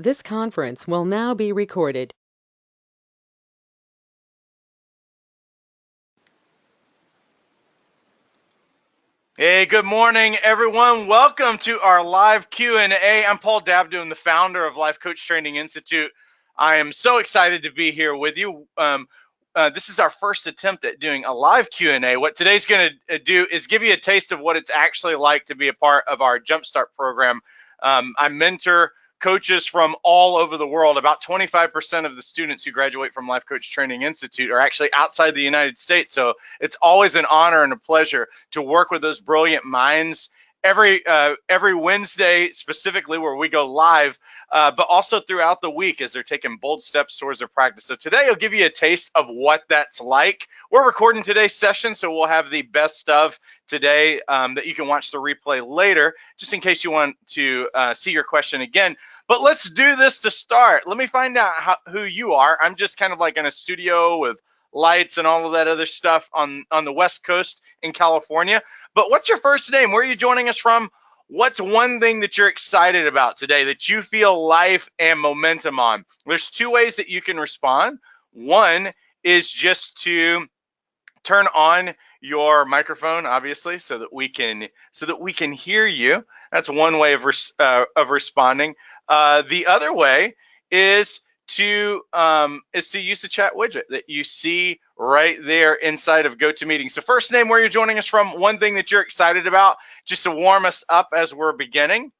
This conference will now be recorded. Hey, good morning, everyone. Welcome to our live Q&A. I'm Paul Dabdo, the founder of Life Coach Training Institute. I am so excited to be here with you. This is our first attempt at doing a live Q&A. What today's going to do is give you a taste of what it's actually like to be a part of our Jumpstart program. I mentor coaches from all over the world. About 25% of the students who graduate from Life Coach Training Institute are actually outside the United States. So it's always an honor and a pleasure to work with those brilliant minds every Wednesday, specifically where we go live, but also throughout the week as they're taking bold steps towards their practice. So today I'll give you a taste of what that's like. We're recording today's session, so we'll have the best of today that you can watch the replay later, just in case you want to see your question again. But let's do this to start. Let me find out who you are. I'm just kind of like in a studio with lights and all of that other stuff on the West Coast in California. But what's your first name? Where are you joining us from? What's one thing that you're excited about today that you feel life and momentum on? There's two ways that you can respond. One is just to turn on your microphone, obviously, so that we can hear you. That's one way of responding. The other way is to use the chat widget that you see right there inside of GoToMeeting. So first name, where you're joining us from, one thing that you're excited about, just to warm us up as we're beginning.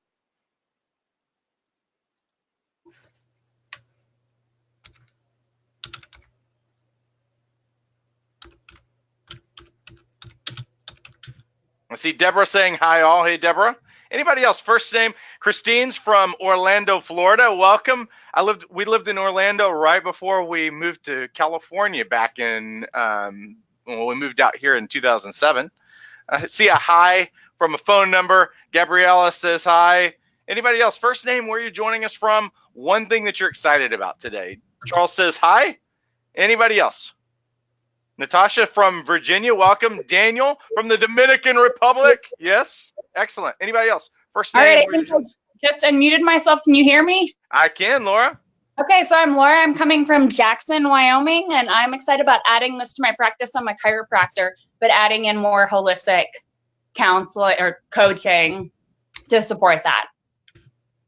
I see Deborah saying hi all. Hey, Deborah. Anybody else? First name, Christine's from Orlando, Florida. Welcome. We lived in Orlando right before we moved to California back in, when we moved out here in 2007. I see a hi from a phone number. Gabriella says hi. Anybody else? First name, where you're joining us from, one thing that you're excited about today. Charles says hi. Anybody else? Natasha from Virginia, welcome. Daniel from the Dominican Republic, yes, excellent. Anybody else? First name. All right, I think I just unmuted myself. Can you hear me? I can, Laura. Okay, so I'm Laura. I'm coming from Jackson, Wyoming, and I'm excited about adding this to my practice. I'm a chiropractor, but adding in more holistic counseling or coaching to support that.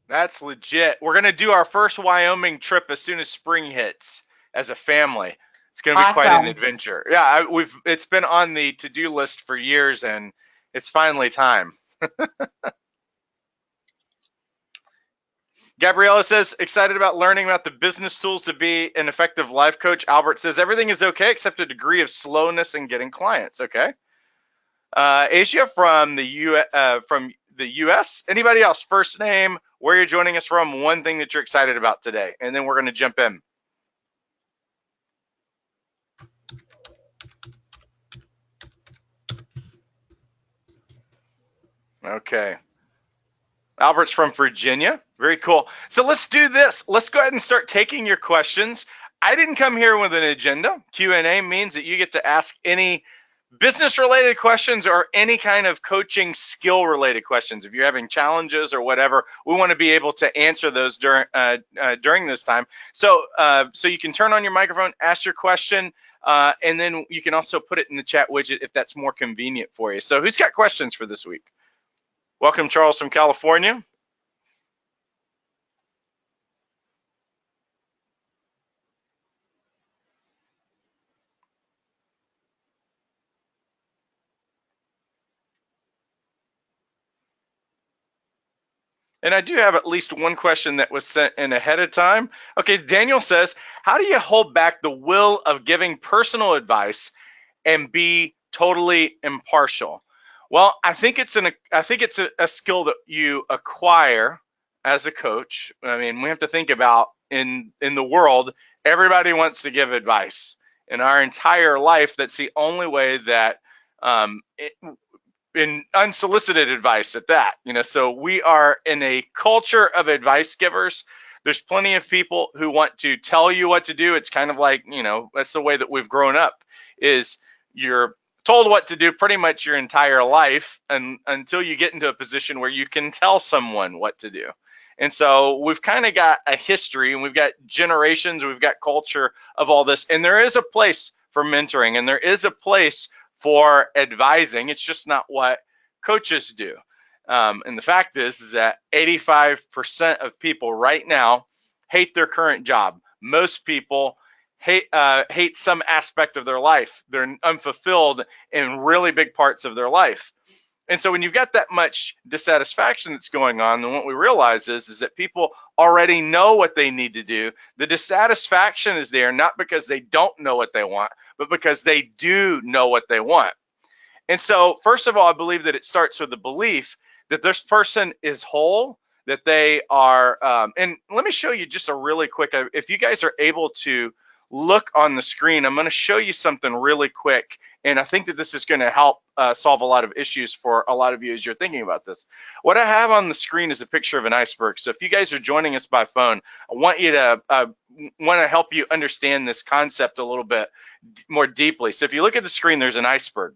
That's legit. We're going to do our first Wyoming trip as soon as spring hits as a family. It's going to be quite an adventure. Yeah, it's been on the to-do list for years, and it's finally time. Gabriella says, excited about learning about the business tools to be an effective life coach. Albert says, everything is okay except a degree of slowness in getting clients. Okay. Asia from the US. Anybody else? First name, where you're joining us from, one thing that you're excited about today, and then we're going to jump in. Okay. Albert's from Virginia. Very cool. So let's do this. Let's go ahead and start taking your questions. I didn't come here with an agenda. Q&A means that you get to ask any business-related questions or any kind of coaching skill-related questions. If you're having challenges or whatever, we want to be able to answer those during this time. So you can turn on your microphone, ask your question, and then you can also put it in the chat widget if that's more convenient for you. So who's got questions for this week? Welcome, Charles from California. And I do have at least one question that was sent in ahead of time. Okay, Daniel says, how do you hold back the will of giving personal advice and be totally impartial? Well, I think it's a skill that you acquire as a coach. I mean, we have to think about in the world, everybody wants to give advice. In our entire life, that's the only way that in unsolicited advice at that, so we are in a culture of advice givers. There's plenty of people who want to tell you what to do. It's kind of like, that's the way that we've grown up, is you're told what to do pretty much your entire life, and until you get into a position where you can tell someone what to do. And so we've kind of got a history, and we've got generations, we've got culture of all this. And there is a place for mentoring, and there is a place for advising. It's just not what coaches do. And the fact is that 85% of people right now hate their current job. Most people hate some aspect of their life. They're unfulfilled in really big parts of their life. And so when you've got that much dissatisfaction that's going on, then what we realize is that people already know what they need to do. The dissatisfaction is there not because they don't know what they want, but because they do know what they want. And so first of all, I believe that it starts with the belief that this person is whole, that they are, and let me show you just a really quick, if you guys are able to look on the screen, I'm going to show you something really quick, and I think that this is going to help solve a lot of issues for a lot of you as you're thinking about this. What I have on the screen is a picture of an iceberg. So if you guys are joining us by phone, I want to help you understand this concept a little bit more deeply. So if you look at the screen, there's an iceberg.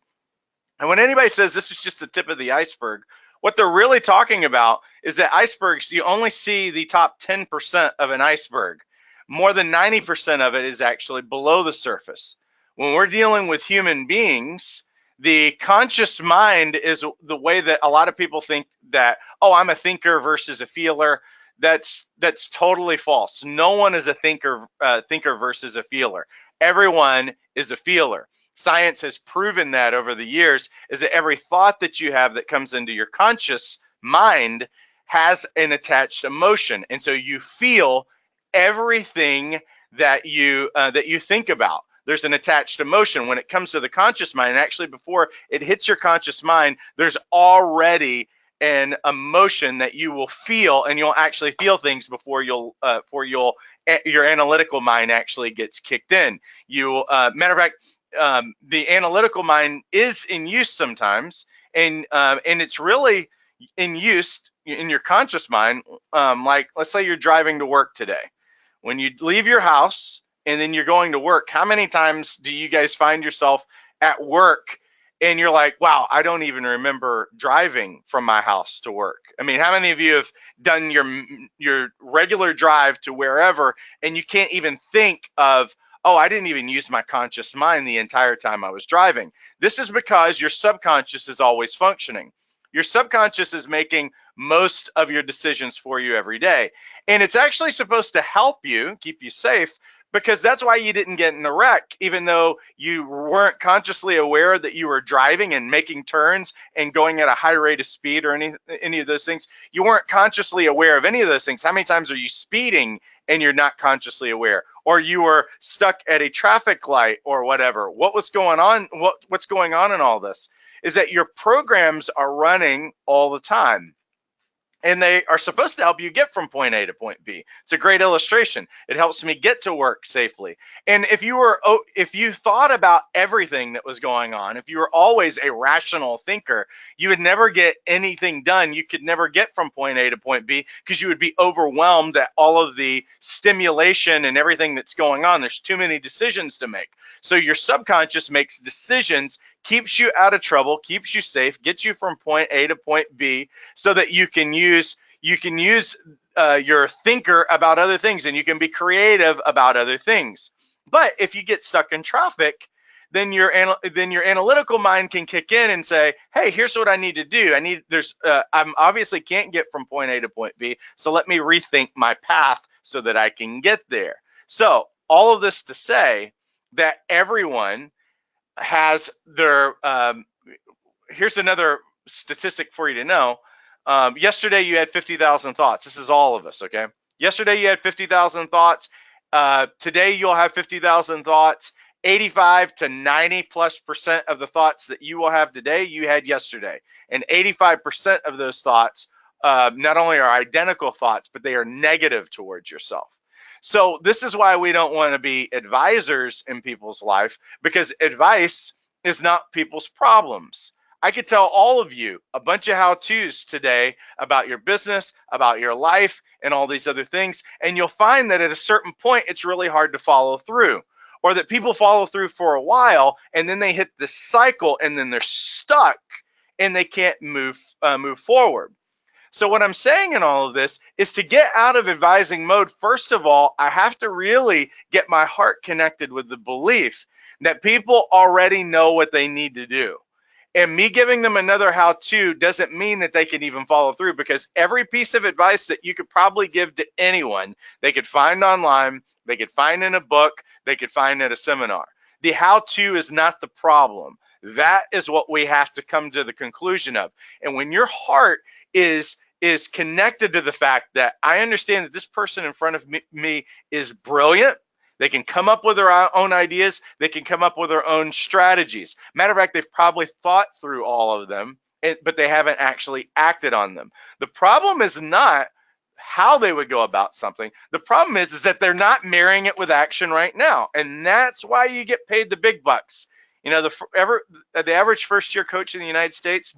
And when anybody says this is just the tip of the iceberg, what they're really talking about is that icebergs, you only see the top 10% of an iceberg. More than 90% of it is actually below the surface. When we're dealing with human beings, the conscious mind is the way that a lot of people think that, oh, I'm a thinker versus a feeler. That's totally false. No one is a thinker versus a feeler. Everyone is a feeler. Science has proven that over the years, is that every thought that you have that comes into your conscious mind has an attached emotion. And so you feel everything that you think about. There's an attached emotion when it comes to the conscious mind. And actually, before it hits your conscious mind, there's already an emotion that you will feel, and you'll actually feel things before your analytical mind actually gets kicked in. Matter of fact, the analytical mind is in use sometimes, and it's really in use in your conscious mind. Like, let's say you're driving to work today. When you leave your house and then you're going to work, how many times do you guys find yourself at work and you're like, wow, I don't even remember driving from my house to work? I mean, how many of you have done your regular drive to wherever and you can't even think of, oh, I didn't even use my conscious mind the entire time I was driving? This is because your subconscious is always functioning. Your subconscious is making most of your decisions for you every day. And it's actually supposed to help you, keep you safe, because that's why you didn't get in a wreck, even though you weren't consciously aware that you were driving and making turns and going at a high rate of speed or any of those things. You weren't consciously aware of any of those things. How many times are you speeding and you're not consciously aware? Or you were stuck at a traffic light or whatever. What's going on? What's going on in all this is that your programs are running all the time. And they are supposed to help you get from point A to point B. It's a great illustration. It helps me get to work safely. And if you thought about everything that was going on, if you were always a rational thinker, you would never get anything done. You could never get from point A to point B because you would be overwhelmed at all of the stimulation and everything that's going on. There's too many decisions to make. So your subconscious makes decisions, keeps you out of trouble, keeps you safe, gets you from point A to point B, so that you can use your thinker about other things, and you can be creative about other things. But if you get stuck in traffic, then your analytical mind can kick in and say, hey, here's what I need to do. I'm obviously can't get from point A to point B, so let me rethink my path so that I can get there. So all of this to say that everyone has their here's another statistic for you to know. Yesterday you had 50,000 thoughts. This is all of us, okay? Yesterday you had 50,000 thoughts. Today you'll have 50,000 thoughts. 85 to 90+% of the thoughts that you will have today, you had yesterday. And 85% of those thoughts not only are identical thoughts, but they are negative towards yourself. So this is why we don't want to be advisors in people's life, because advice is not people's problems. I could tell all of you a bunch of how-tos today about your business, about your life, and all these other things, and you'll find that at a certain point, it's really hard to follow through, or that people follow through for a while, and then they hit this cycle, and then they're stuck, and they can't move forward. So what I'm saying in all of this is to get out of advising mode, first of all, I have to really get my heart connected with the belief that people already know what they need to do. And me giving them another how-to doesn't mean that they can even follow through, because every piece of advice that you could probably give to anyone, they could find online, they could find in a book, they could find at a seminar. The how-to is not the problem. That is what we have to come to the conclusion of. And when your heart is connected to the fact that I understand that this person in front of me is brilliant, they can come up with their own ideas, they can come up with their own strategies. Matter of fact, they've probably thought through all of them, but they haven't actually acted on them. The problem is not how they would go about something. The problem is that they're not marrying it with action right now. And that's why you get paid the big bucks. You know, the average first-year coach in the United States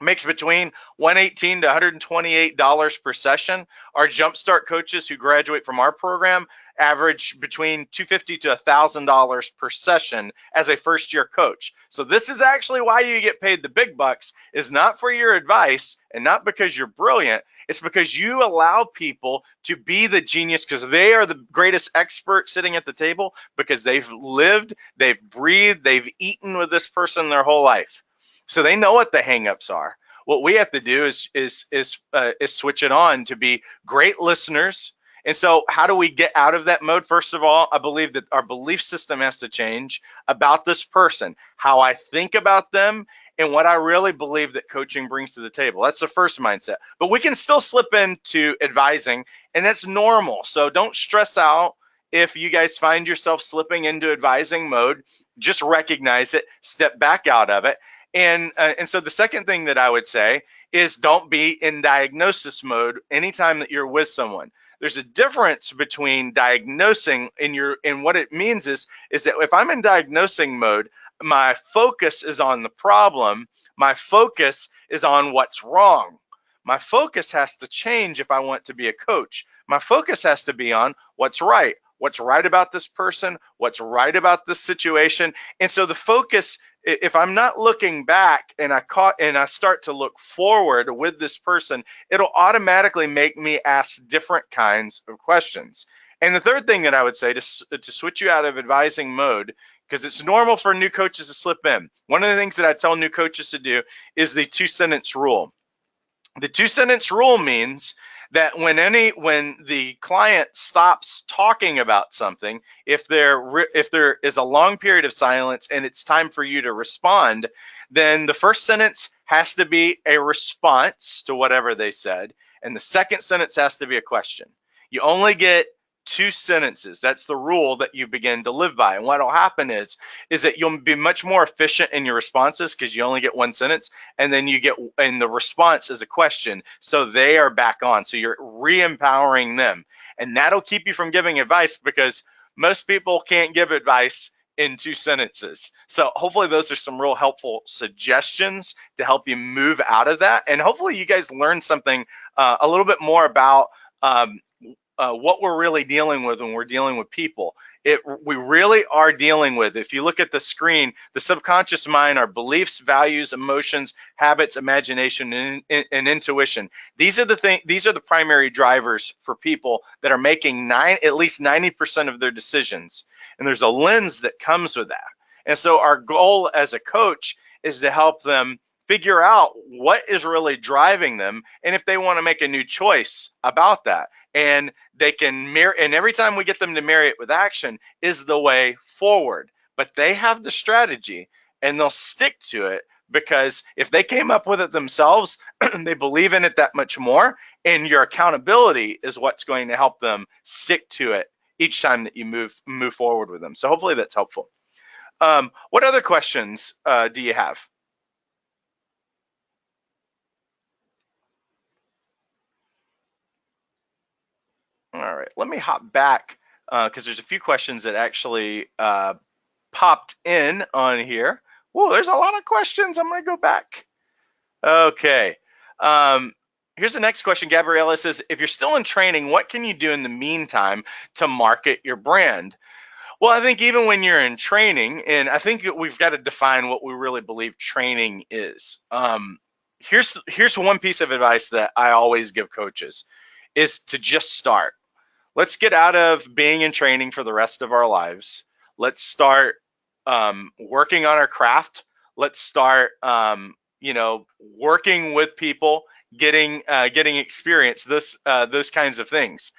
makes between $118 to $128 per session. Our Jumpstart coaches who graduate from our program average between $250 to $1,000 per session as a first-year coach. So this is actually why you get paid the big bucks, is not for your advice and not because you're brilliant. It's because you allow people to be the genius, because they are the greatest expert sitting at the table, because they've lived, they've breathed, they've eaten with this person their whole life. So they know what the hangups are. What we have to do is switch it on to be great listeners. And so how do we get out of that mode? First of all, I believe that our belief system has to change about this person, how I think about them, and what I really believe that coaching brings to the table. That's the first mindset. But we can still slip into advising, and that's normal. So don't stress out if you guys find yourself slipping into advising mode. Just recognize it, step back out of it. And so the second thing that I would say is don't be in diagnosis mode anytime that you're with someone. There's a difference between diagnosing and what it means is that if I'm in diagnosing mode, my focus is on the problem. My focus is on what's wrong. My focus has to change if I want to be a coach. My focus has to be on what's right about this person, what's right about this situation. And so the focus, if I'm not looking back and I start to look forward with this person, it'll automatically make me ask different kinds of questions. And the third thing that I would say to switch you out of advising mode, because it's normal for new coaches to slip in. One of the things that I tell new coaches to do is the 2-sentence rule. The 2-sentence rule means that when the client stops talking about something, if there is a long period of silence and it's time for you to respond, then the first sentence has to be a response to whatever they said, and the second sentence has to be a question. You only get 2 sentences. That's the rule that you begin to live by. And what will happen is that you'll be much more efficient in your responses, because you only get 1 sentence, and then the response is a question. So they are back on. So you're re-empowering them. And that'll keep you from giving advice, because most people can't give advice in 2 sentences. So hopefully those are some real helpful suggestions to help you move out of that. And hopefully you guys learned something a little bit more about what we're really dealing with when we're dealing with people. We really are dealing with, if you look at the screen, the subconscious mind, our beliefs, values, emotions, habits, imagination, and intuition. These are the primary drivers for people that are making at least 90% of their decisions. And there's a lens that comes with that. And so our goal as a coach is to help them figure out what is really driving them, and if they want to make a new choice about that. And they can and every time we get them to marry it with action is the way forward. But they have the strategy and they'll stick to it, because if they came up with it themselves, they believe in it that much more, and your accountability is what's going to help them stick to it each time that you move forward with them. So hopefully that's helpful. What other questions do you have? All right, let me hop back because there's a few questions that actually popped in on here. Whoa, there's a lot of questions. I'm going to go back. Okay. Here's the next question. Gabriella says, if you're still in training, what can you do in the meantime to market your brand? Well, I think even when you're in training, and I think we've got to define what we really believe training is. here's one piece of advice that I always give coaches is to just start. Let's get out of being in training for the rest of our lives. Let's start working on our craft. Let's start, working with people, getting experience. Those kinds of things.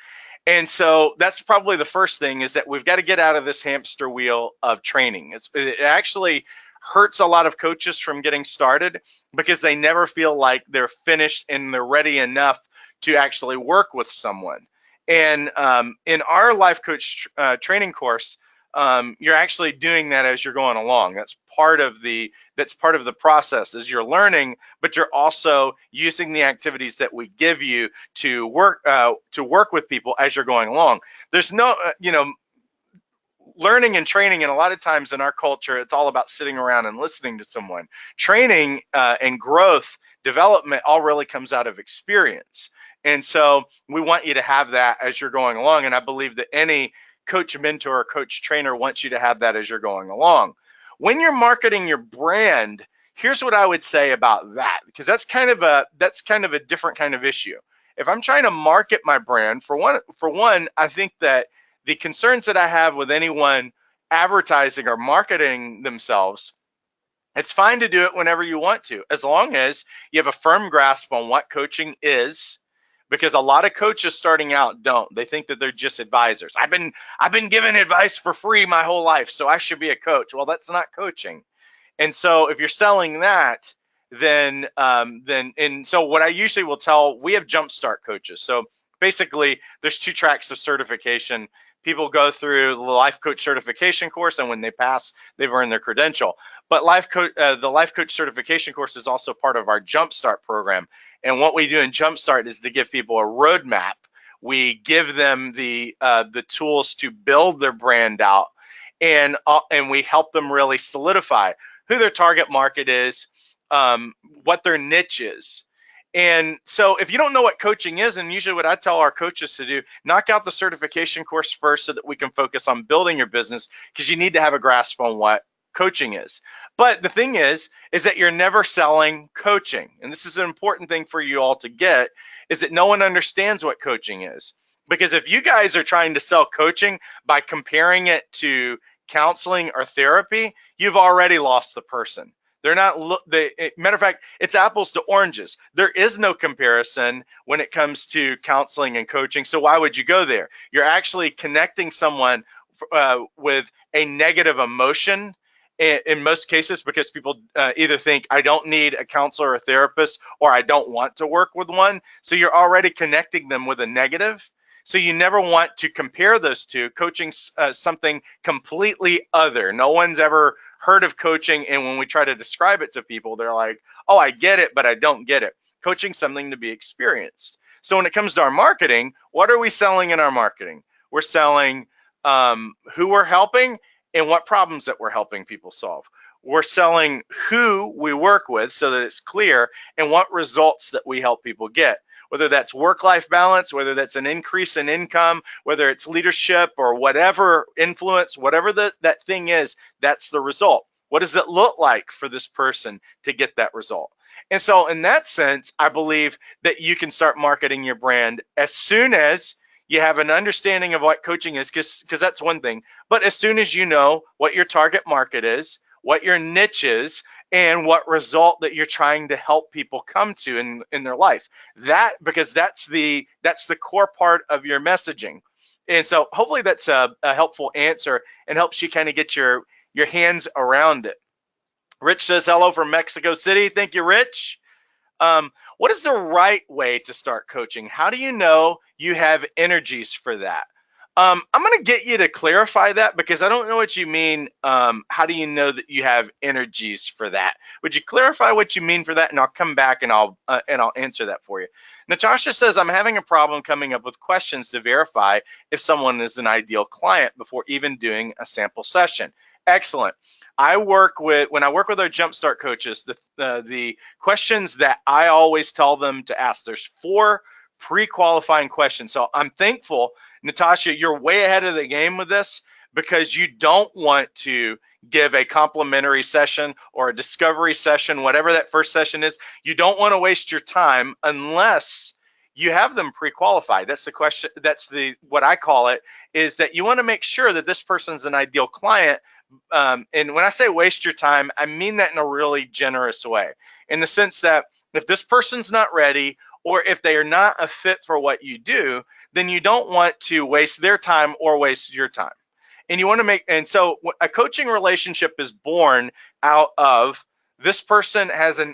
And so that's probably the first thing, is that we've got to get out of this hamster wheel of training. It actually hurts a lot of coaches from getting started because they never feel like they're finished and they're ready enough to actually work with someone. And in our life coach training course, you're actually doing that as you're going along. That's part of the process, is you're learning, but you're also using the activities that we give you to work with people as you're going along. There's no learning and training, and a lot of times in our culture, it's all about sitting around and listening to someone. Training and growth development all really comes out of experience. And so we want you to have that as you're going along. And I believe that any coach, mentor, or coach trainer wants you to have that as you're going along. When you're marketing your brand, here's what I would say about that, because that's kind of a different kind of issue. If I'm trying to market my brand, for one, I think that the concerns that I have with anyone advertising or marketing themselves, it's fine to do it whenever you want to, as long as you have a firm grasp on what coaching is. Because a lot of coaches starting out don't. They think that they're just advisors. I've been given advice for free my whole life, so I should be a coach. Well, that's not coaching. And so if you're selling that, then so what I usually will tell, we have Jumpstart coaches. So basically, there's 2 tracks of certification. People go through the life coach certification course, and when they pass, they've earned their credential. But the life coach certification course is also part of our Jumpstart program. And what we do in Jumpstart is to give people a roadmap. We give them the tools to build their brand out, and we help them really solidify who their target market is, what their niche is. And so if you don't know what coaching is, and usually what I tell our coaches to do, knock out the certification course first so that we can focus on building your business, because you need to have a grasp on what coaching is. But the thing is that you're never selling coaching. And this is an important thing for you all to get, is that no one understands what coaching is. Because if you guys are trying to sell coaching by comparing it to counseling or therapy, you've already lost the person. They're not, matter of fact, it's apples to oranges. There is no comparison when it comes to counseling and coaching. So why would you go there? You're actually connecting someone with a negative emotion in most cases, because people either think I don't need a counselor or a therapist, or I don't want to work with one. So you're already connecting them with a negative. So you never want to compare those two. Coaching's something completely other. No one's ever heard of coaching, and when we try to describe it to people, they're like, oh, I get it, but I don't get it. Coaching's something to be experienced. So when it comes to our marketing, what are we selling in our marketing? We're selling who we're helping and what problems that we're helping people solve. We're selling who we work with so that it's clear, and what results that we help people get. Whether that's work-life balance, whether that's an increase in income, whether it's leadership or whatever influence, whatever that thing is, that's the result. What does it look like for this person to get that result? And so in that sense, I believe that you can start marketing your brand as soon as you have an understanding of what coaching is, because that's one thing. But as soon as you know what your target market is, what your niche is, and what result that you're trying to help people come to in their life. Because that's the core part of your messaging. And so hopefully that's a helpful answer and helps you kind of get your hands around it. Rich says hello from Mexico City. Thank you, Rich. What is the right way to start coaching? How do you know you have energies for that? I'm going to get you to clarify that, because I don't know what you mean. How do you know that you have energies for that? Would you clarify what you mean for that? And I'll come back and I'll answer that for you. Natasha says, I'm having a problem coming up with questions to verify if someone is an ideal client before even doing a sample session. Excellent. When I work with our Jumpstart coaches, the questions that I always tell them to ask, there's 4 pre-qualifying questions. So I'm thankful, Natasha, you're way ahead of the game with this, because you don't want to give a complimentary session or a discovery session, whatever that first session is. You don't want to waste your time unless you have them pre-qualified. That's the question. That's what I call it, is that you want to make sure that this person's an ideal client. And when I say waste your time, I mean that in a really generous way, in the sense that if this person's not ready, or if they are not a fit for what you do, then you don't want to waste their time or waste your time. And you want to and so a coaching relationship is born out of this person has an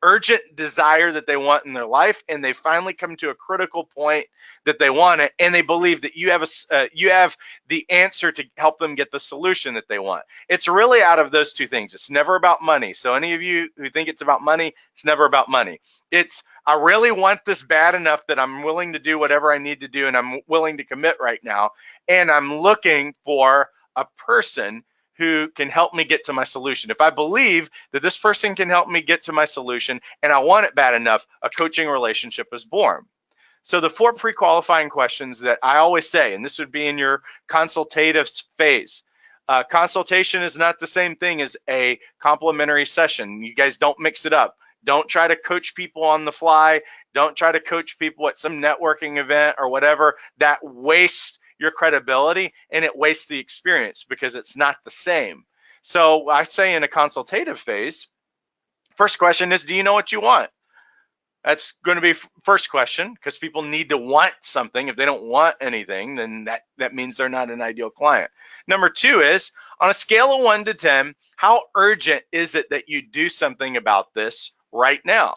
urgent desire that they want in their life, and they finally come to a critical point that they want it, and they believe that you have the answer to help them get the solution that they want. It's really out of those two things. It's never about money. So any of you who think it's about money, it's never about money. It's, I really want this bad enough that I'm willing to do whatever I need to do, and I'm willing to commit right now, and I'm looking for a person who can help me get to my solution. If I believe that this person can help me get to my solution and I want it bad enough, a coaching relationship is born. So the 4 pre-qualifying questions that I always say, and this would be in your consultative phase. Consultation is not the same thing as a complimentary session. You guys don't mix it up. Don't try to coach people on the fly. Don't try to coach people at some networking event or whatever. That wastes your credibility, and it wastes the experience because it's not the same. So I say in a consultative phase, first question is, do you know what you want? That's going to be first question, because people need to want something. If they don't want anything, then that means they're not an ideal client. Number 2 is, on a scale of 1 to 10, how urgent is it that you do something about this right now?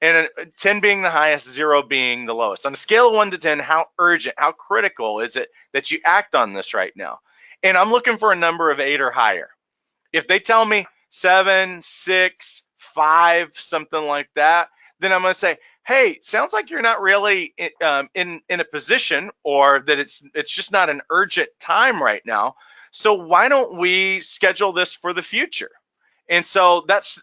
And 10 being the highest, 0 being the lowest. On a scale of 1 to 10, how urgent, how critical is it that you act on this right now? And I'm looking for a number of 8 or higher. If they tell me 7, 6, 5, something like that, then I'm going to say, hey, sounds like you're not really in a position, or that it's just not an urgent time right now. So why don't we schedule this for the future? And so that's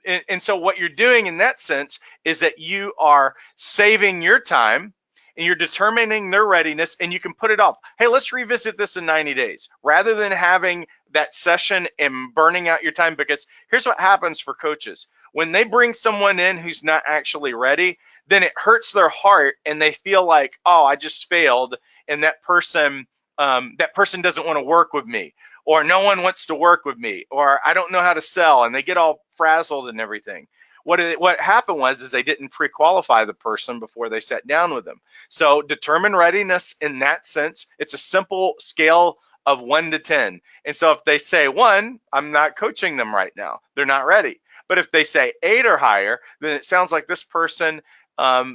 and so what you're doing in that sense is that you are saving your time, and you're determining their readiness, and you can put it off. Hey, let's revisit this in 90 days, rather than having that session and burning out your time. Because here's what happens for coaches. When they bring someone in who's not actually ready, then it hurts their heart, and they feel like, oh, I just failed, and that person doesn't want to work with me, or no one wants to work with me, or I don't know how to sell, and they get all frazzled and everything. What happened was they didn't pre-qualify the person before they sat down with them. So determine readiness in that sense. It's a simple scale of 1 to 10. And so if they say 1, I'm not coaching them right now. They're not ready. But if they say 8 or higher, then it sounds like this person, a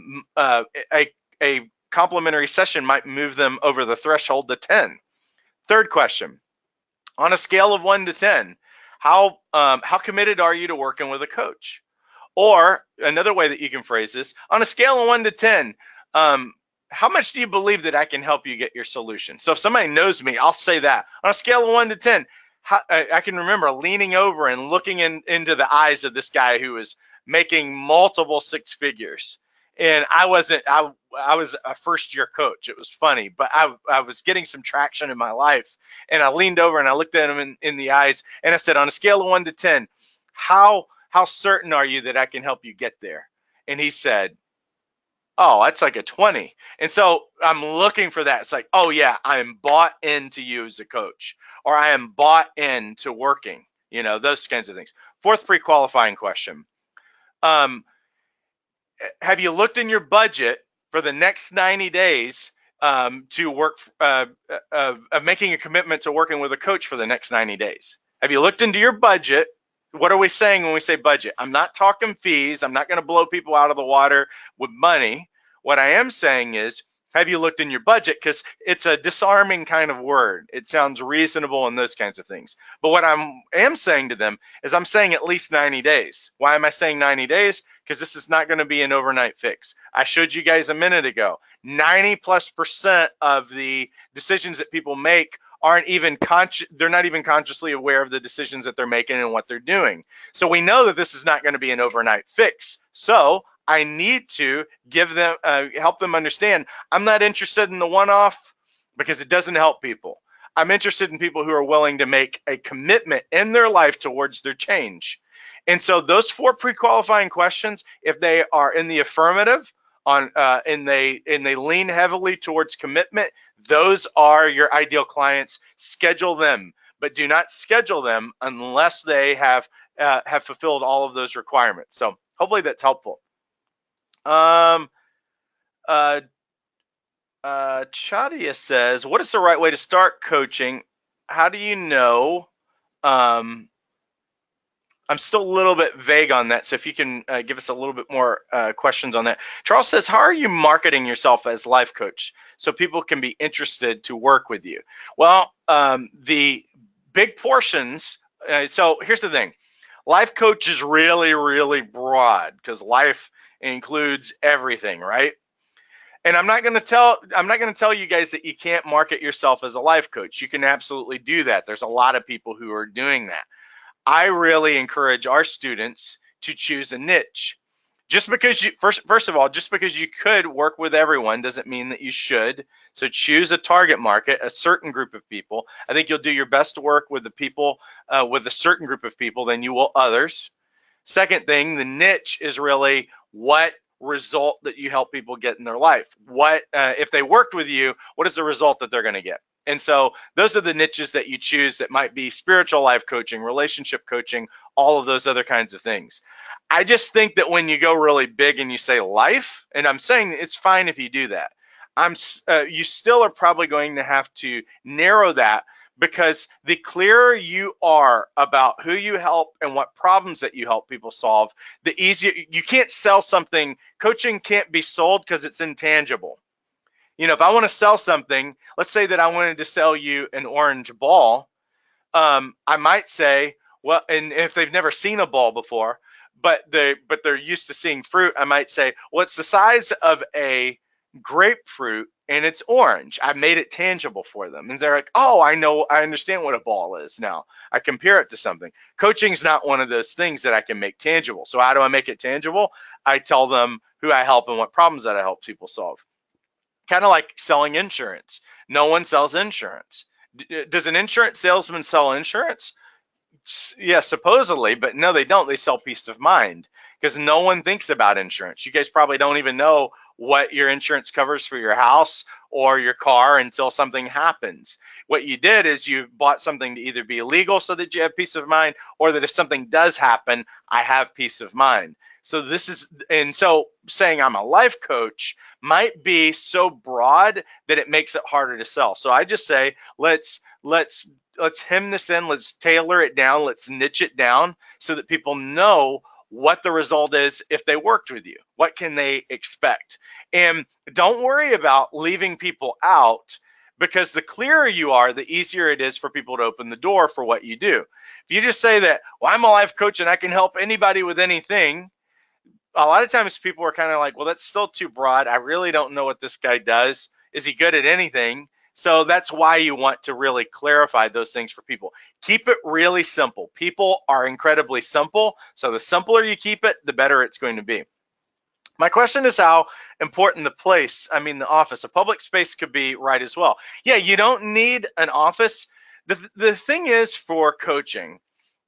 complimentary session might move them over the threshold to 10. Third question, on a scale of 1 to 10, how committed are you to working with a coach? Or another way that you can phrase this, on a scale of 1 to 10, how much do you believe that I can help you get your solution? So if somebody knows me, I'll say that. On a scale of 1 to 10, I can remember leaning over and looking into the eyes of this guy who was making multiple 6 figures. And I was a first-year coach. It was funny, but I was getting some traction in my life. And I leaned over and I looked at him in the eyes, and I said, on a scale of 1 to 10, how certain are you that I can help you get there? And he said, oh, that's like a 20. And so I'm looking for that. It's like, oh yeah, I am bought into you as a coach, or I am bought into working, those kinds of things. 4th pre-qualifying question. Have you looked in your budget for the next 90 days to work, making a commitment to working with a coach for the next 90 days? Have you looked into your budget? What are we saying when we say budget? I'm not talking fees. I'm not going to blow people out of the water with money. What I am saying is, have you looked in your budget? Because it's a disarming kind of word. It sounds reasonable and those kinds of things. But what I am saying to them is, I'm saying at least 90 days. Why am I saying 90 days? Because this is not going to be an overnight fix. I showed you guys a minute ago, 90+% of the decisions that people make aren't even they're not even consciously aware of the decisions that they're making and what they're doing. So we know that this is not going to be an overnight fix. So I need to give them, help them understand, I'm not interested in the one-off, because it doesn't help people. I'm interested in people who are willing to make a commitment in their life towards their change. And so those 4 pre-qualifying questions, if they are in the affirmative on and they lean heavily towards commitment, those are your ideal clients. Schedule them, but do not schedule them unless they have fulfilled all of those requirements. So hopefully that's helpful. Chadia says, what is the right way to start coaching? How do you know? I'm still a little bit vague on that, so if you can give us a little bit more questions on that. Charles says, how are you marketing yourself as life coach so people can be interested to work with you? Well, the big portions, so here's the thing. Life coach is really, really broad because life includes everything, right? And I'm not going to tell you guys that you can't market yourself as a life coach. You can absolutely do that. There's a lot of people who are doing that. I really encourage our students to choose a niche. Just because you first of all, just because you could work with everyone doesn't mean that you should. So choose a target market, a certain group of people. I think you'll do your best to work with the people with a certain group of people than you will others. Second thing, the niche is really what result that you help people get in their life. What if they worked with you, what is the result that they're going to get? And so those are the niches that you choose that might be spiritual life coaching, relationship coaching, all of those other kinds of things. I just think that when you go really big and you say life, and I'm saying it's fine if you do that, you still are probably going to have to narrow that, because the clearer you are about who you help and what problems that you help people solve, the easier. You can't sell something. Coaching can't be sold because it's intangible. You know, if I want to sell something, let's say that I wanted to sell you an orange ball, I might say, well, and if they've never seen a ball before, but they're used to seeing fruit, I might say, well, it's the size of a grapefruit and it's orange. I made it tangible for them, and they're like, oh, I understand what a ball is now. I compare it to something. Coaching's not one of those things that I can make tangible. So how do I make it tangible? I tell them who I help and what problems that I help people solve. Kind of like selling insurance. No one sells insurance. Does an insurance salesman sell insurance? Yeah, supposedly, but no, they don't. They sell peace of mind, because no one thinks about insurance. You guys probably don't even know what your insurance covers for your house or your car until something happens. What you did is you bought something to either be illegal so that you have peace of mind, or that if something does happen, I have peace of mind. So so saying I'm a life coach might be so broad that it makes it harder to sell. So I just say, let's hem this in, let's tailor it down, let's niche it down so that people know what the result is if they worked with you. What can they expect? And don't worry about leaving people out, because the clearer you are, the easier it is for people to open the door for what you do. If you just say that, well, I'm a life coach and I can help anybody with anything, a lot of times people are kind of like, well, that's still too broad. I really don't know what this guy does. Is he good at anything? So that's why you want to really clarify those things for people. Keep it really simple. People are incredibly simple. So the simpler you keep it, the better it's going to be. My question is how important the office, a public space could be right as well. Yeah, you don't need an office. The thing is for coaching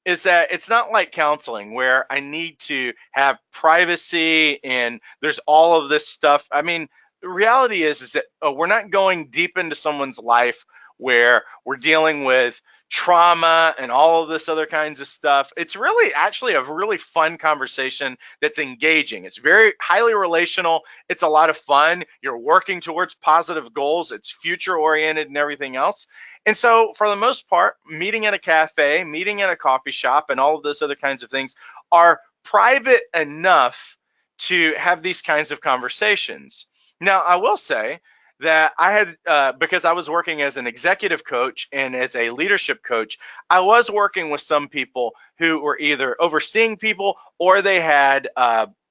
is that it's not like counseling where I need to have privacy and there's all of this stuff. I mean, the reality is that we're not going deep into someone's life where we're dealing with trauma and all of this other kinds of stuff. It's really actually a really fun conversation that's engaging. It's very highly relational. It's a lot of fun. You're working towards positive goals. It's future oriented and everything else. And so for the most part, meeting at a cafe, meeting at a coffee shop, and all of those other kinds of things are private enough to have these kinds of conversations. Now, I will say that I had, because I was working as an executive coach and as a leadership coach, I was working with some people who were either overseeing people or they had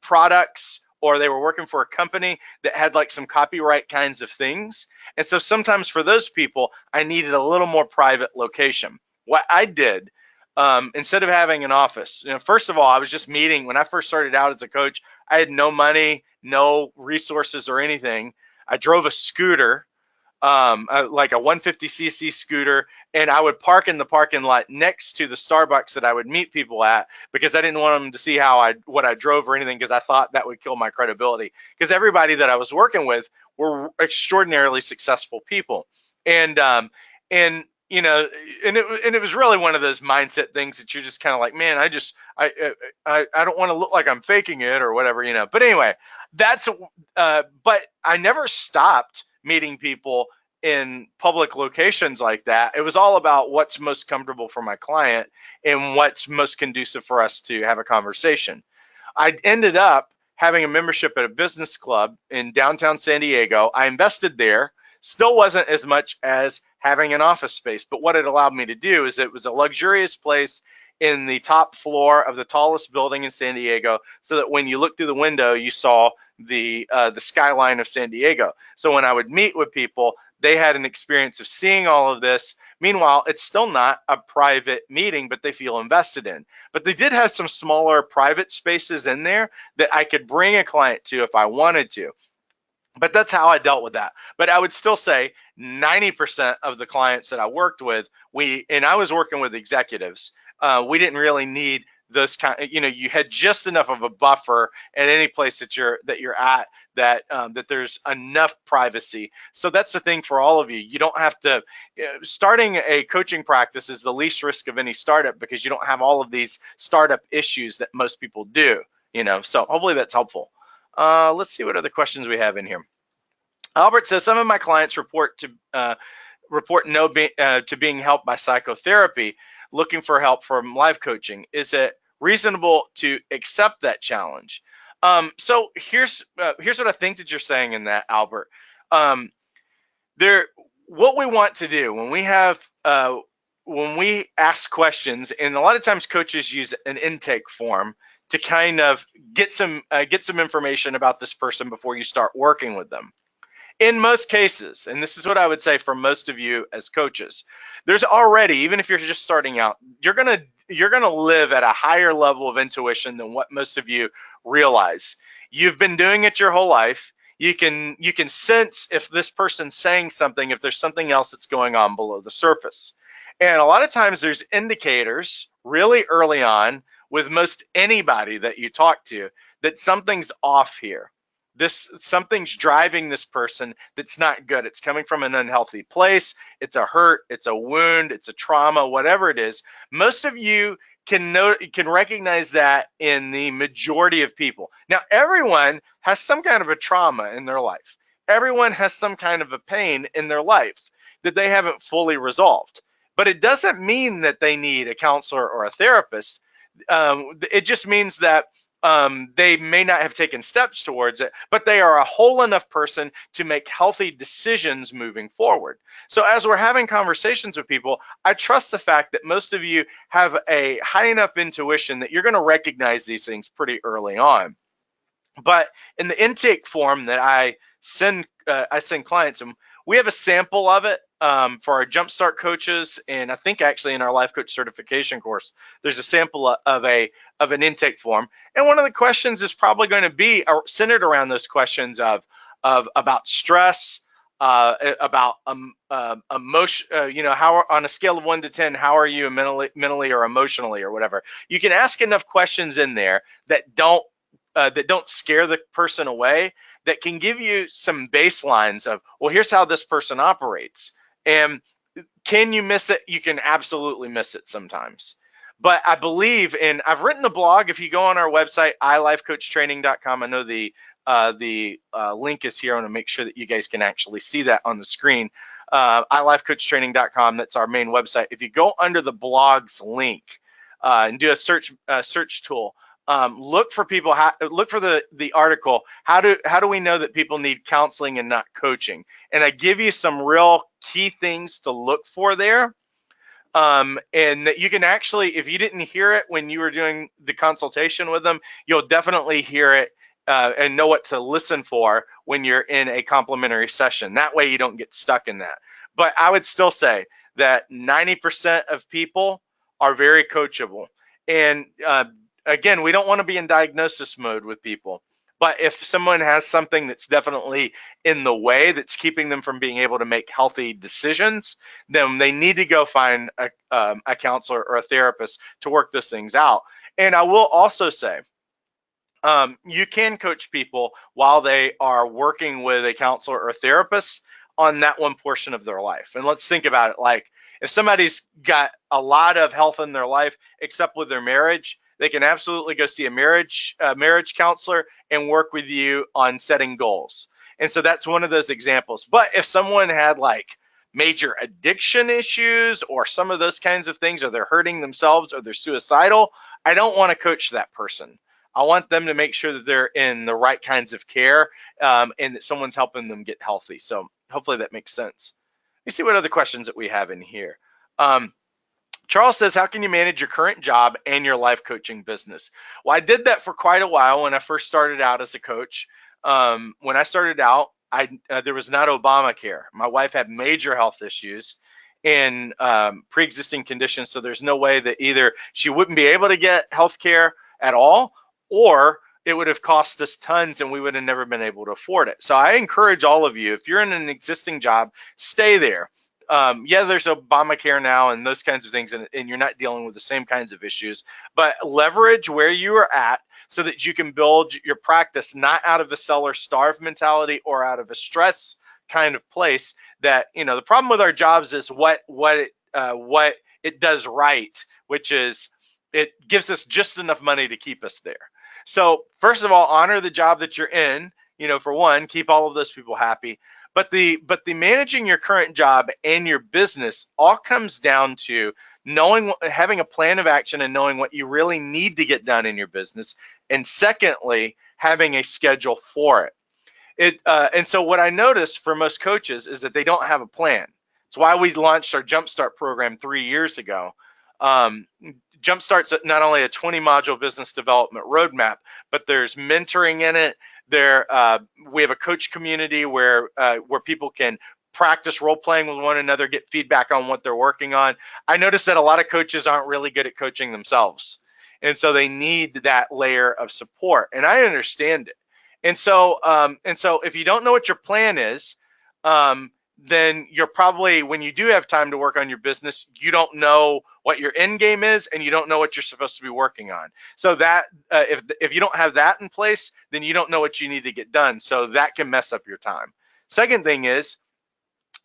products, or they were working for a company that had like some copyright kinds of things. And so sometimes for those people, I needed a little more private location. What I did, instead of having an office, first of all, I was just meeting. When I first started out as a coach, I had no money, no resources or anything. I drove a scooter. like a 150cc scooter, and I would park in the parking lot next to the Starbucks that I would meet people at, because I didn't want them to see what I drove or anything, because I thought that would kill my credibility, because everybody that I was working with were extraordinarily successful people. And you know, and it was really one of those mindset things that you're just kind of like, man, I don't want to look like I'm faking it or whatever, you know. But anyway, but I never stopped meeting people in public locations like that. It was all about what's most comfortable for my client and what's most conducive for us to have a conversation. I ended up having a membership at a business club in downtown San Diego. I invested there. Still wasn't as much as having an office space, but what it allowed me to do is it was a luxurious place in the top floor of the tallest building in San Diego, so that when you looked through the window, you saw the skyline of San Diego. So when I would meet with people, they had an experience of seeing all of this. Meanwhile, it's still not a private meeting, but they feel invested in. But they did have some smaller private spaces in there that I could bring a client to if I wanted to. But that's how I dealt with that. But I would still say 90% of the clients that I worked with, and I was working with executives, we didn't really need those kind of, you had just enough of a buffer at any place that you're at, that there's enough privacy. So that's the thing for all of you. You don't have to, starting a coaching practice is the least risk of any startup, because you don't have all of these startup issues that most people do, so hopefully that's helpful. Let's see what other questions we have in here. Albert says, some of my clients report to being helped by psychotherapy, looking for help from life coaching. Is it reasonable to accept that challenge? So here's what I think that you're saying in that, Albert. What we want to do when we ask questions, and a lot of times coaches use an intake form to kind of get some information about this person before you start working with them. In most cases, and this is what I would say for most of you as coaches, there's already, even if you're just starting out, you're gonna live at a higher level of intuition than what most of you realize. You've been doing it your whole life. You can sense if this person's saying something, if there's something else that's going on below the surface. And a lot of times there's indicators really early on with most anybody that you talk to that something's off here. Something's driving this person that's not good. It's coming from an unhealthy place. It's a hurt, it's a wound, it's a trauma, whatever it is. Most of you can recognize that in the majority of people. Now, everyone has some kind of a trauma in their life. Everyone has some kind of a pain in their life that they haven't fully resolved. But it doesn't mean that they need a counselor or a therapist. It just means that they may not have taken steps towards it, but they are a whole enough person to make healthy decisions moving forward. So as we're having conversations with people, I trust the fact that most of you have a high enough intuition that you're going to recognize these things pretty early on. But in the intake form that I send clients, and we have a sample of it for our Jumpstart coaches, and I think actually in our life coach certification course, there's a sample of an intake form. And one of the questions is probably going to be centered around those questions of about stress, about emotion, how on a scale of 1 to 10, how are you mentally or emotionally or whatever. You can ask enough questions in there that don't scare the person away, that can give you some baselines of, well, here's how this person operates. And can you miss it? You can absolutely miss it sometimes. But I believe, and I've written a blog. If you go on our website, ilifecoachtraining.com, I know the link is here. I want to make sure that you guys can actually see that on the screen. ilifecoachtraining.com, that's our main website. If you go under the blogs link and do a search tool, look for people. Look for the article. How do we know that people need counseling and not coaching? And I give you some real key things to look for there, and that you can actually, if you didn't hear it when you were doing the consultation with them, you'll definitely hear it and know what to listen for when you're in a complimentary session. That way you don't get stuck in that. But I would still say that 90% of people are very coachable. And again, we don't want to be in diagnosis mode with people. But if someone has something that's definitely in the way that's keeping them from being able to make healthy decisions, then they need to go find a counselor or a therapist to work those things out. And I will also say, you can coach people while they are working with a counselor or therapist on that one portion of their life. And let's think about it like if somebody's got a lot of health in their life, except with their marriage, they can absolutely go see a marriage counselor and work with you on setting goals. And so that's one of those examples. But if someone had like major addiction issues or some of those kinds of things, or they're hurting themselves or they're suicidal, I don't want to coach that person. I want them to make sure that they're in the right kinds of care, and that someone's helping them get healthy. So hopefully that makes sense. Let me see what other questions that we have in here. Charles says, how can you manage your current job and your life coaching business? Well, I did that for quite a while when I first started out as a coach. When I started out, there was not Obamacare. My wife had major health issues and pre-existing conditions, so there's no way that either she wouldn't be able to get health care at all, or it would have cost us tons and we would have never been able to afford it. So I encourage all of you, if you're in an existing job, stay there. Yeah, there's Obamacare now and those kinds of things, and you're not dealing with the same kinds of issues, but leverage where you are at so that you can build your practice not out of the seller starve mentality or out of a stress kind of place. That, the problem with our jobs is what it does right, which is it gives us just enough money to keep us there. So first of all, honor the job that you're in, for one, keep all of those people happy. But the managing your current job and your business all comes down to having a plan of action and knowing what you really need to get done in your business. And secondly, having a schedule for it. And so what I noticed for most coaches is that they don't have a plan. It's why we launched our Jumpstart program 3 years ago. Jumpstart's not only a 20-module business development roadmap, but there's mentoring in it. We have a coach community where people can practice role playing with one another, get feedback on what they're working on. I noticed that a lot of coaches aren't really good at coaching themselves, and so they need that layer of support. And I understand it. And so if you don't know what your plan is, then you're probably, when you do have time to work on your business, you don't know what your end game is and you don't know what you're supposed to be working on. So that if you don't have that in place, then you don't know what you need to get done. So that can mess up your time. Second thing is,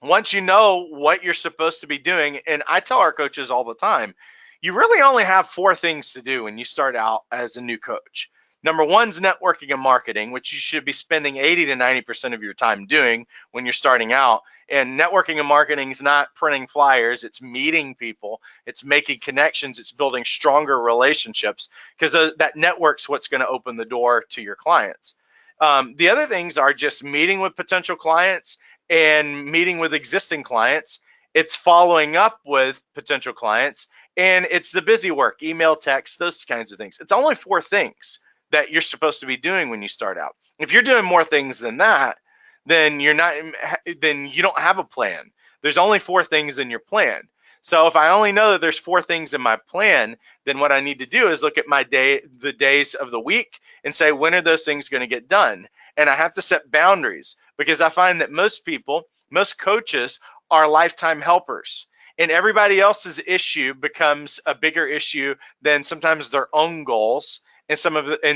once you know what you're supposed to be doing, and I tell our coaches all the time, you really only have 4 things to do when you start out as a new coach. Number 1 is networking and marketing, which you should be spending 80 to 90% of your time doing when you're starting out. And networking and marketing is not printing flyers, it's meeting people, it's making connections, it's building stronger relationships, because that network's what's going to open the door to your clients. The other things are just meeting with potential clients and meeting with existing clients. It's following up with potential clients, and it's the busy work, email, text, those kinds of things. It's only 4 things that you're supposed to be doing when you start out. If you're doing more things than that, then you don't have a plan. There's only 4 things in your plan. So if I only know that there's 4 things in my plan, then what I need to do is look at the days of the week and say, when are those things going to get done? And I have to set boundaries, because I find that most coaches are lifetime helpers, and everybody else's issue becomes a bigger issue than sometimes their own goals and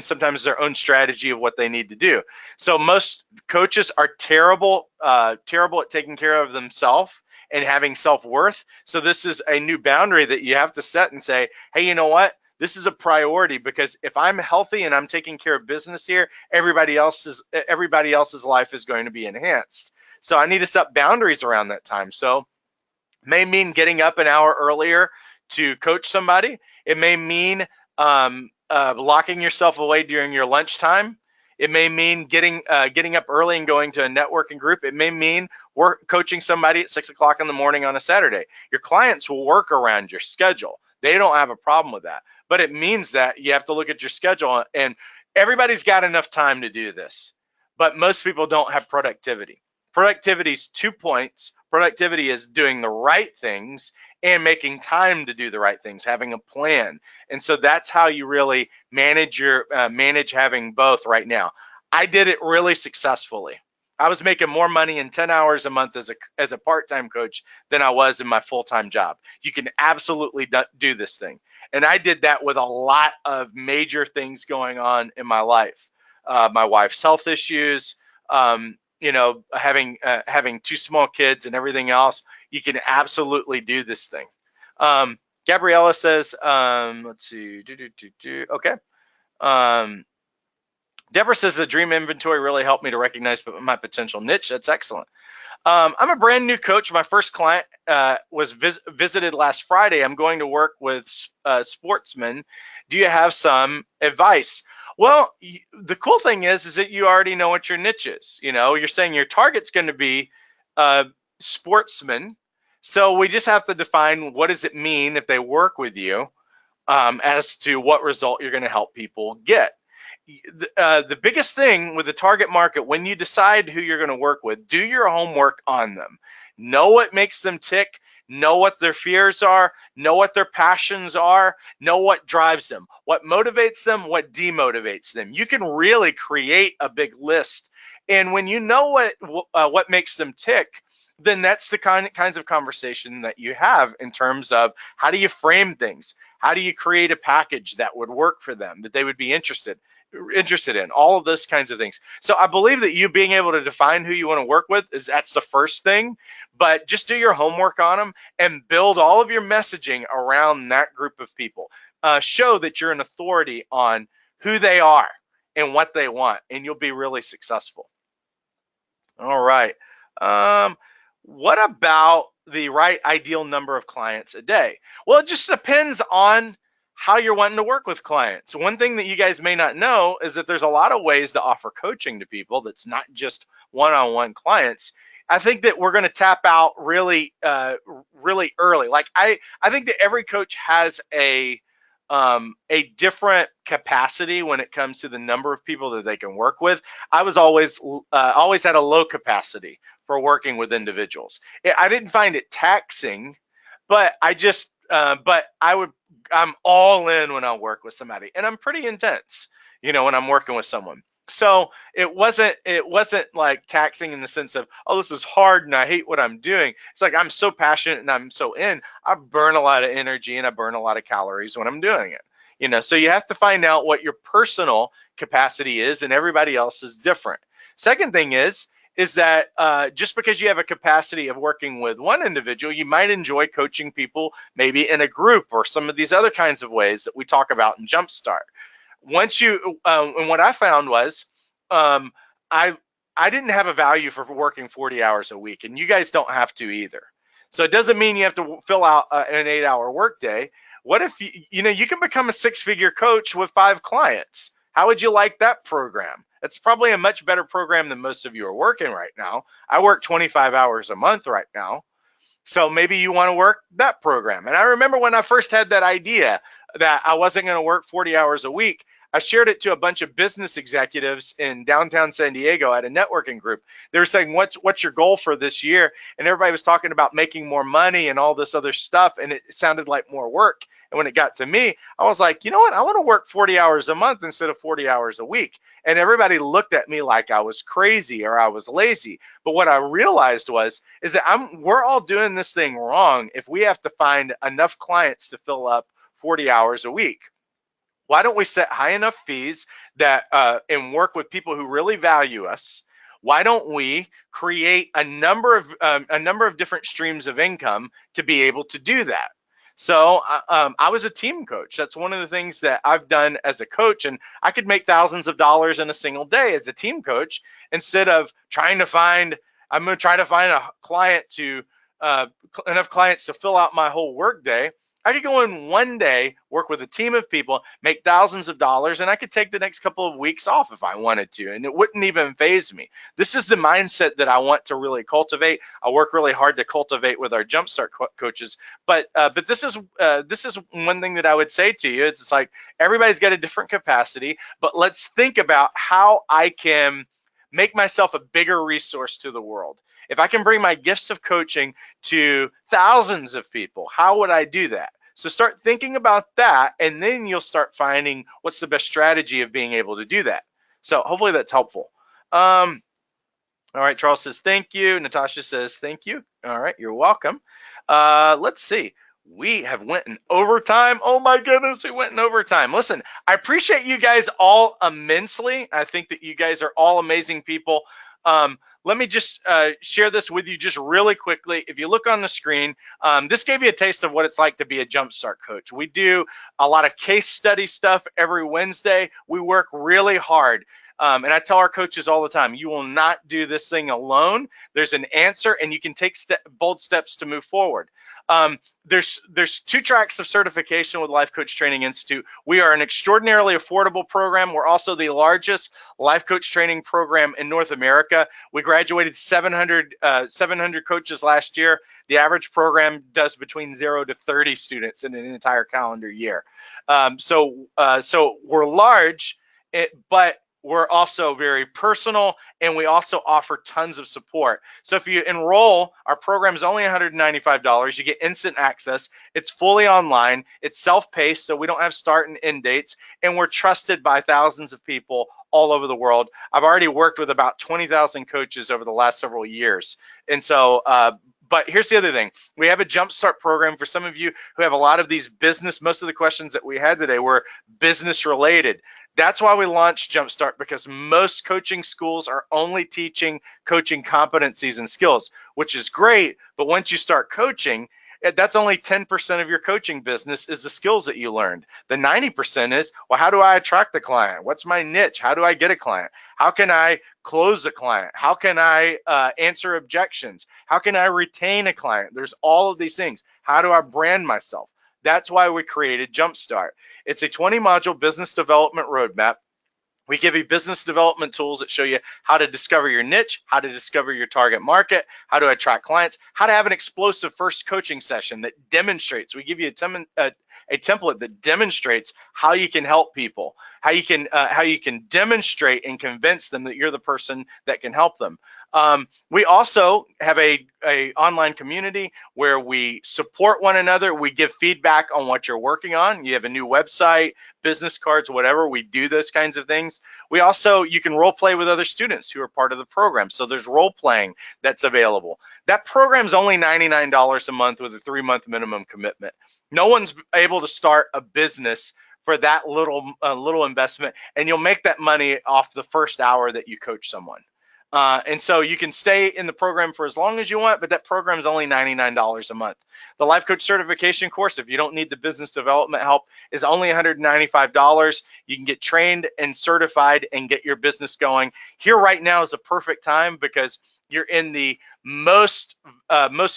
sometimes their own strategy of what they need to do. So most coaches are terrible at taking care of themselves and having self-worth. So this is a new boundary that you have to set and say, hey, you know what? This is a priority, because if I'm healthy and I'm taking care of business here, everybody else's life is going to be enhanced. So I need to set boundaries around that time. So it may mean getting up an hour earlier to coach somebody. It may mean locking yourself away during your lunchtime. It may mean getting up early and going to a networking group. It may mean coaching somebody at 6 o'clock in the morning on a Saturday. Your clients will work around your schedule. They don't have a problem with that. But it means that you have to look at your schedule, and everybody's got enough time to do this, but most people don't have productivity. Productivity is 2 points. Productivity is doing the right things and making time to do the right things, having a plan. And so that's how you really manage having both right now. I did it really successfully. I was making more money in 10 hours a month as a part-time coach than I was in my full-time job. You can absolutely do this thing. And I did that with a lot of major things going on in my life. My wife's health issues, having two small kids and everything else. You can absolutely do this thing. Gabriella says, let's see, okay. Deborah says the dream inventory really helped me to recognize my potential niche. That's excellent. I'm a brand new coach. My first client was visited last Friday. I'm going to work with sportsmen. Do you have some advice? Well, the cool thing is that you already know what your niche is. You're saying your target's going to be sportsmen. So we just have to define what does it mean if they work with you as to what result you're going to help people get. The biggest thing with the target market, when you decide who you're going to work with, do your homework on them. Know what makes them tick, know what their fears are, know what their passions are, know what drives them, what motivates them, what demotivates them. You can really create a big list. And when you know what makes them tick, then that's the kinds of conversation that you have in terms of how do you frame things? How do you create a package that would work for them, that they would be interested in, all of those kinds of things. So I believe that you being able to define who you want to work with that's the first thing, but just do your homework on them and build all of your messaging around that group of people. Show that you're an authority on who they are and what they want, and you'll be really successful. All right. What about the right ideal number of clients a day? Well, it just depends on how you're wanting to work with clients. One thing that you guys may not know is that there's a lot of ways to offer coaching to people that's not just one-on-one clients. I think that we're going to tap out really early. Like I think that every coach has a different capacity when it comes to the number of people that they can work with. I was always had a low capacity for working with individuals. I didn't find it taxing, but I'm all in when I work with somebody, and I'm pretty intense, when I'm working with someone. So it wasn't like taxing in the sense of, oh, this is hard and I hate what I'm doing. It's like I'm so passionate and I'm so in. I burn a lot of energy and I burn a lot of calories when I'm doing it. So you have to find out what your personal capacity is, and everybody else is different. Second thing is that just because you have a capacity of working with one individual, you might enjoy coaching people maybe in a group or some of these other kinds of ways that we talk about in Jumpstart. Once you, and what I found was, I didn't have a value for working 40 hours a week, and you guys don't have to either. So it doesn't mean you have to fill out an 8-hour workday. What if you can become a 6-figure coach with 5 clients? How would you like that program? That's probably a much better program than most of you are working right now. I work 25 hours a month right now. So maybe you want to work that program. And I remember when I first had that idea that I wasn't going to work 40 hours a week, I shared it to a bunch of business executives in downtown San Diego at a networking group. They were saying, what's your goal for this year? And everybody was talking about making more money and all this other stuff, and it sounded like more work. And when it got to me, I was like, you know what? I want to work 40 hours a month instead of 40 hours a week. And everybody looked at me like I was crazy or I was lazy. But what I realized is that we're all doing this thing wrong if we have to find enough clients to fill up 40 hours a week. Why don't we set high enough fees that and work with people who really value us? Why don't we create a number of different streams of income to be able to do that? So I was a team coach. That's one of the things that I've done as a coach, and I could make thousands of dollars in a single day as a team coach instead of I'm going to try to find a client enough clients to fill out my whole workday. I could go in one day, work with a team of people, make thousands of dollars, and I could take the next couple of weeks off if I wanted to, and it wouldn't even faze me. This is the mindset that I want to really cultivate. I work really hard to cultivate with our Jumpstart coaches, but this is one thing that I would say to you. It's like everybody's got a different capacity, but let's think about how I can make myself a bigger resource to the world. If I can bring my gifts of coaching to thousands of people, how would I do that? So start thinking about that, and then you'll start finding what's the best strategy of being able to do that. So hopefully that's helpful. All right, Charles says thank you. Natasha says thank you. All right, you're welcome. Let's see. We have went in overtime. Oh my goodness, we went in overtime. Listen, I appreciate you guys all immensely. I think that you guys are all amazing people. Let me just share this with you just really quickly. If you look on the screen, this gave you a taste of what it's like to be a Jumpstart coach. We do a lot of case study stuff every Wednesday. We work really hard. And I tell our coaches all the time, you will not do this thing alone. There's an answer, and you can take bold steps to move forward. There's 2 tracks of certification with Life Coach Training Institute. We are an extraordinarily affordable program. We're also the largest life coach training program in North America. We graduated 700 coaches last year. The average program does between 0 to 30 students in an entire calendar year. So we're large, but we're also very personal, and we also offer tons of support. So if you enroll, our program is only $195. You get instant access. It's fully online. It's self-paced, so we don't have start and end dates, and we're trusted by thousands of people all over the world. I've already worked with about 20,000 coaches over the last several years. And so, but here's the other thing. We have a Jumpstart program for some of you who have a lot of these business. Most of the questions that we had today were business related. That's why we launched Jumpstart, because most coaching schools are only teaching coaching competencies and skills, which is great. But once you start coaching, that's only 10% of your coaching business is the skills that you learned. The 90% is, well, how do I attract a client? What's my niche? How do I get a client? How can I close a client? How can I answer objections? How can I retain a client? There's all of these things. How do I brand myself? That's why we created Jumpstart. It's a 20-module business development roadmap. We give you business development tools that show you how to discover your niche, how to discover your target market, how to attract clients, how to have an explosive first coaching session that demonstrates. We give you a template that demonstrates how you can help people, how you can demonstrate and convince them that you're the person that can help them. We also have a online community where we support one another. We give feedback on what you're working on. You have a new website, business cards, whatever. We do those kinds of things. You can role play with other students who are part of the program. So there's role playing that's available. That program's only $99 a month with a 3-month minimum commitment. No one's able to start a business for that little investment, and you'll make that money off the first hour that you coach someone. And so you can stay in the program for as long as you want, but that program is only $99 a month. The Life Coach Certification course, if you don't need the business development help, is only $195. You can get trained and certified and get your business going. Here right now is the perfect time, because you're in the most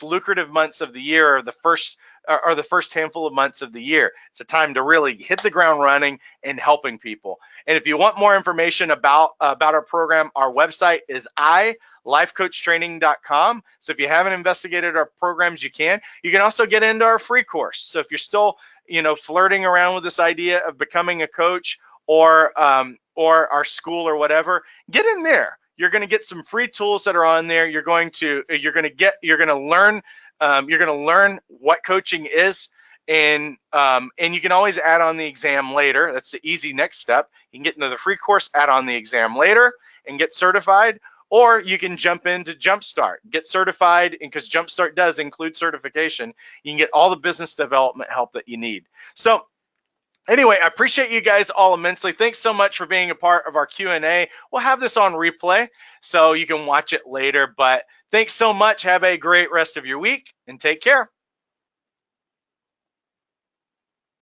lucrative months of the year, or the first handful of months of the year. It's a time to really hit the ground running and helping people. And if you want more information about our program, our website is lifecoachtraining.com. So if you haven't investigated our programs, you can. You can also get into our free course. So if you're still, flirting around with this idea of becoming a coach, or our school or whatever, get in there. You're going to get some free tools that are on there. You're going to learn what coaching is, and you can always add on the exam later. That's the easy next step. You can get into the free course, add on the exam later, and get certified. Or you can jump into Jumpstart, get certified, and because Jumpstart does include certification, you can get all the business development help that you need. So anyway, I appreciate you guys all immensely. Thanks so much for being a part of our Q&A. We'll have this on replay, so you can watch it later. But thanks so much. Have a great rest of your week, and take care.